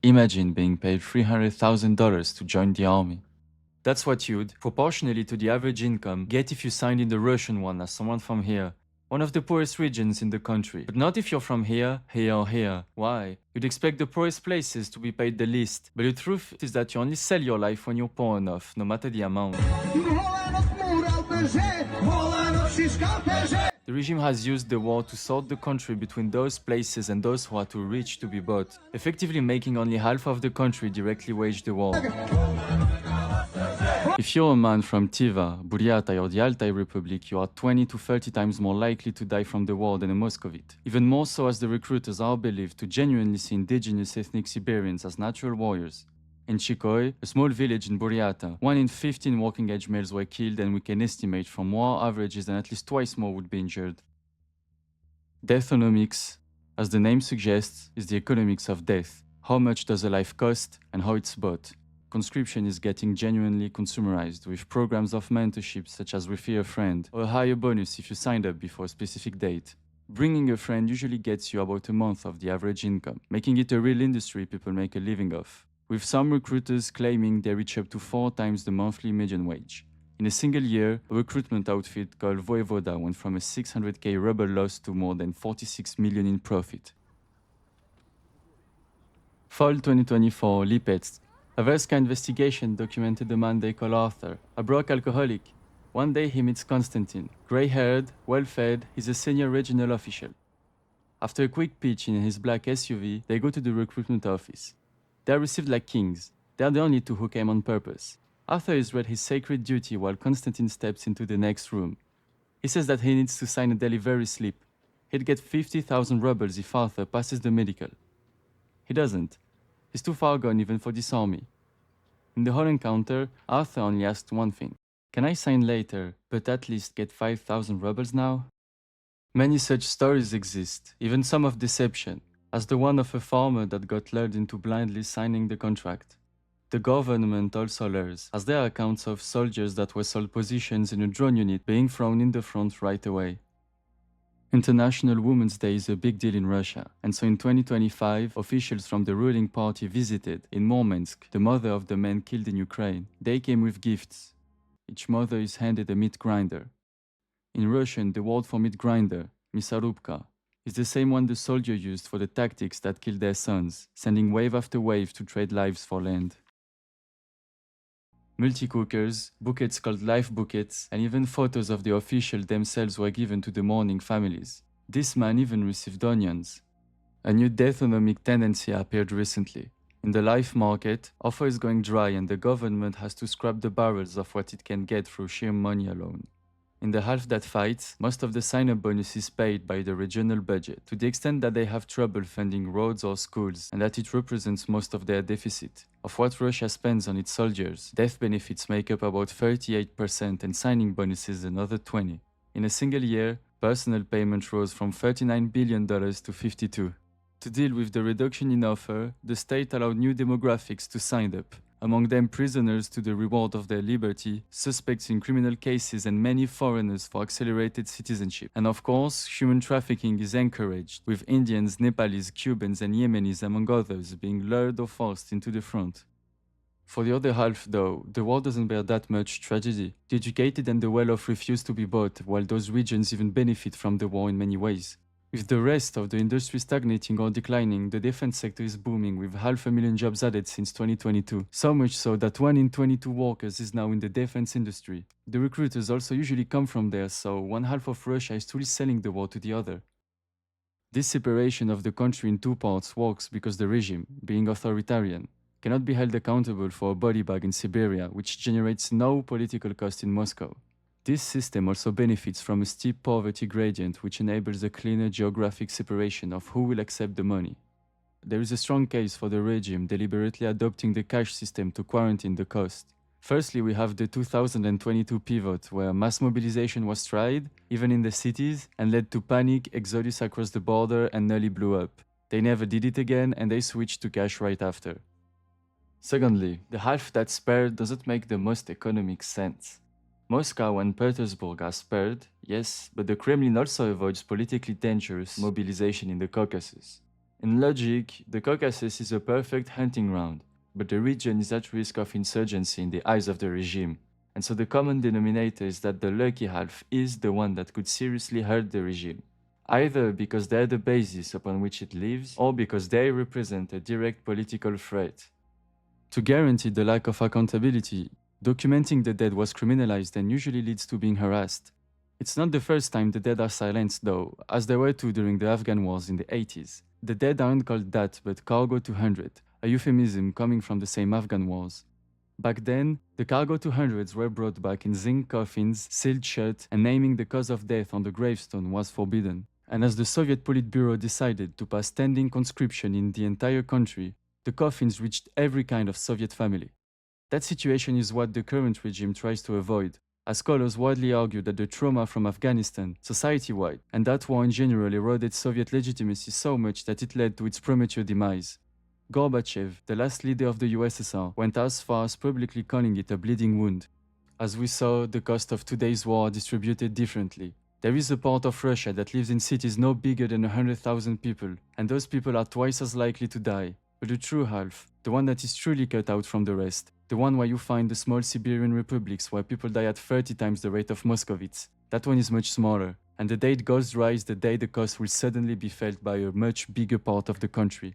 Imagine being paid $300,000 to join the army. That's what you'd, proportionally to the average income, get if you signed in the Russian one as someone from here, one of the poorest regions in the country. But not if you're from here, here or here. Why? You'd expect the poorest places to be paid the least, but the truth is that you only sell your life when you're poor enough, no matter the amount. The regime has used the war to sort the country between those places and those who are too rich to be bought, effectively making only half of the country directly wage the war. If you're a man from Tiva, Buryatia or the Altai Republic, you are 20 to 30 times more likely to die from the war than a Muscovite. Even more so as the recruiters are believed to genuinely see indigenous ethnic Siberians as natural warriors. In Chikoy, a small village in Buryatia, 1 in 15 working-age males were killed, and we can estimate from war averages that at least twice more would be injured. Deathonomics, as the name suggests, is the economics of death. How much does a life cost and how it's bought? Conscription is getting genuinely consumerized, with programs of mentorship such as Refer a Friend, or a higher bonus if you signed up before a specific date. Bringing a friend usually gets you about a month of the average income, making it a real industry people make a living off, with some recruiters claiming they reach up to 4 times the monthly median wage. In a single year, a recruitment outfit called Voyevoda went from a 600k ruble loss to more than 46 million in profit. Fall 2024, Lipetsk. A Verska investigation documented a man they call Arthur, a broke alcoholic. One day he meets Konstantin. Grey-haired, well-fed, he's a senior regional official. After a quick pitch in his black SUV, they go to the recruitment office. They are received like kings. They are the only two who came on purpose. Arthur is read his sacred duty while Konstantin steps into the next room. He says that he needs to sign a delivery slip. He'd get 50,000 rubles if Arthur passes the medical. He doesn't. He's too far gone even for this army. In the whole encounter, Arthur only asked one thing. Can I sign later, but at least get 5,000 rubles now? Many such stories exist, even some of deception, as the one of a farmer that got lured into blindly signing the contract. The government also lures, as there are accounts of soldiers that were sold positions in a drone unit being thrown in the front right away. International Women's Day is a big deal in Russia, and so in 2025, officials from the ruling party visited, in Murmansk, the mother of the men killed in Ukraine. They came with gifts. Each mother is handed a meat grinder. In Russian, the word for meat grinder, misarubka, is the same one the soldier used for the tactics that killed their sons, sending wave after wave to trade lives for land. Multi-cookers, bouquets called life bouquets, and even photos of the official themselves were given to the mourning families. This man even received onions. A new deathonomic tendency appeared recently. In the life market, offer is going dry and the government has to scrap the barrels of what it can get through sheer money alone. In the half that fights, most of the sign-up bonus is paid by the regional budget, to the extent that they have trouble funding roads or schools, and that it represents most of their deficit. Of what Russia spends on its soldiers, death benefits make up about 38% and signing bonuses another 20%. In a single year, personal payment rose from $39 billion to 52. To deal with the reduction in offer, the state allowed new demographics to sign up. Among them prisoners to the reward of their liberty, suspects in criminal cases and many foreigners for accelerated citizenship. And of course, human trafficking is encouraged, with Indians, Nepalis, Cubans and Yemenis among others being lured or forced into the front. For the other half though, the war doesn't bear that much tragedy. The educated and the well-off refuse to be bought, while those regions even benefit from the war in many ways. With the rest of the industry stagnating or declining, the defense sector is booming with 500,000 jobs added since 2022. So much so that 1 in 22 workers is now in the defense industry. The recruiters also usually come from there, so one half of Russia is truly selling the war to the other. This separation of the country in two parts works because the regime, being authoritarian, cannot be held accountable for a body bag in Siberia, which generates no political cost in Moscow. This system also benefits from a steep poverty gradient which enables a cleaner geographic separation of who will accept the money. There is a strong case for the regime deliberately adopting the cash system to quarantine the cost. Firstly, we have the 2022 pivot where mass mobilization was tried, even in the cities, and led to panic, exodus across the border and nearly blew up. They never did it again and they switched to cash right after. Secondly, the half that's spared doesn't make the most economic sense. Moscow and Petersburg are spared, yes, but the Kremlin also avoids politically dangerous mobilization in the Caucasus. In logic, the Caucasus is a perfect hunting ground, but the region is at risk of insurgency in the eyes of the regime, and so the common denominator is that the lucky half is the one that could seriously hurt the regime, either because they're the basis upon which it lives, or because they represent a direct political threat. To guarantee the lack of accountability, documenting the dead was criminalized and usually leads to being harassed. It's not the first time the dead are silenced though, as there were two during the Afghan wars in the 80s. The dead aren't called that, but Cargo 200, a euphemism coming from the same Afghan wars. Back then, the Cargo 200s were brought back in zinc coffins, sealed shut, and naming the cause of death on the gravestone was forbidden. And as the Soviet Politburo decided to pass standing conscription in the entire country, the coffins reached every kind of Soviet family. That situation is what the current regime tries to avoid, as scholars widely argue that the trauma from Afghanistan, society-wide, and that war in general eroded Soviet legitimacy so much that it led to its premature demise. Gorbachev, the last leader of the USSR, went as far as publicly calling it a bleeding wound. As we saw, the cost of today's war are distributed differently. There is a part of Russia that lives in cities no bigger than 100,000 people, and those people are twice as likely to die. But the true half, the one that is truly cut out from the rest, the one where you find the small Siberian republics where people die at 30 times the rate of Moscowitz, that one is much smaller, and the day it goes dry is the day the cost will suddenly be felt by a much bigger part of the country.